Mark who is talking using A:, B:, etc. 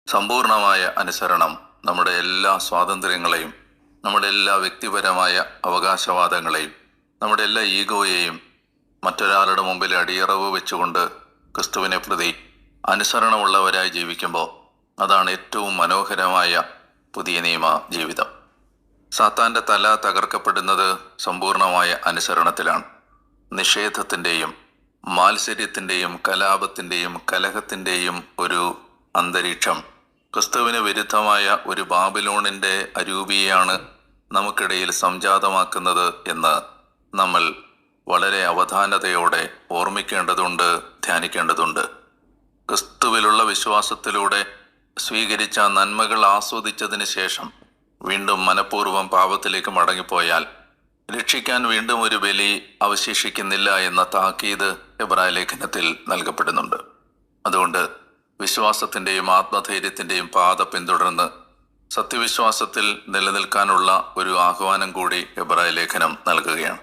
A: സമ്പൂർണമായ അനുസരണം നമ്മുടെ എല്ലാ സ്വാതന്ത്ര്യങ്ങളെയും, നമ്മുടെ എല്ലാ വ്യക്തിപരമായ അവകാശവാദങ്ങളെയും, നമ്മുടെ എല്ലാ ഈഗോയെയും മറ്റൊരാളുടെ മുമ്പിൽ അടിയറവ് വെച്ചുകൊണ്ട് ക്രിസ്തുവിനെ പ്രതി അനുസരണമുള്ളവരായി ജീവിക്കുമ്പോൾ അതാണ് ഏറ്റവും മനോഹരമായ പുതിയ നിയമ ജീവിതം. സാത്താൻ്റെ തല തകർക്കപ്പെടുന്നത് സമ്പൂർണമായ അനുസരണത്തിലാണ്. നിഷേധത്തിൻ്റെയും മാത്സര്യത്തിൻ്റെയും കലാപത്തിൻ്റെയും കലഹത്തിൻ്റെയും ഒരു അന്തരീക്ഷം ക്രിസ്തുവിന് വിരുദ്ധമായ ഒരു ബാബിലോണിൻ്റെ അരൂപിയെയാണ് നമുക്കിടയിൽ സംജാതമാക്കുന്നത് എന്ന് നമ്മൾ വളരെ അവധാനതയോടെ ഓർമ്മിക്കേണ്ടതുണ്ട്, ധ്യാനിക്കേണ്ടതുണ്ട്. ക്രിസ്തുവിലുള്ള വിശ്വാസത്തിലൂടെ സ്വീകരിച്ച നന്മകൾ ആസ്വദിച്ചതിന് ശേഷം വീണ്ടും മനഃപൂർവ്വം പാപത്തിലേക്ക് മടങ്ങിപ്പോയാൽ രക്ഷിക്കാൻ വീണ്ടും ഒരു ബലി അവശേഷിക്കുന്നില്ല എന്ന താക്കീത് എബ്രായ ലേഖനത്തിൽ നൽകപ്പെടുന്നുണ്ട്. അതുകൊണ്ട് വിശ്വാസത്തിൻ്റെയും ആത്മധൈര്യത്തിൻ്റെയും പാത പിന്തുടർന്ന് സത്യവിശ്വാസത്തിൽ നിലനിൽക്കാനുള്ള ഒരു ആഹ്വാനം കൂടി എബ്രായ ലേഖനം നൽകുകയാണ്.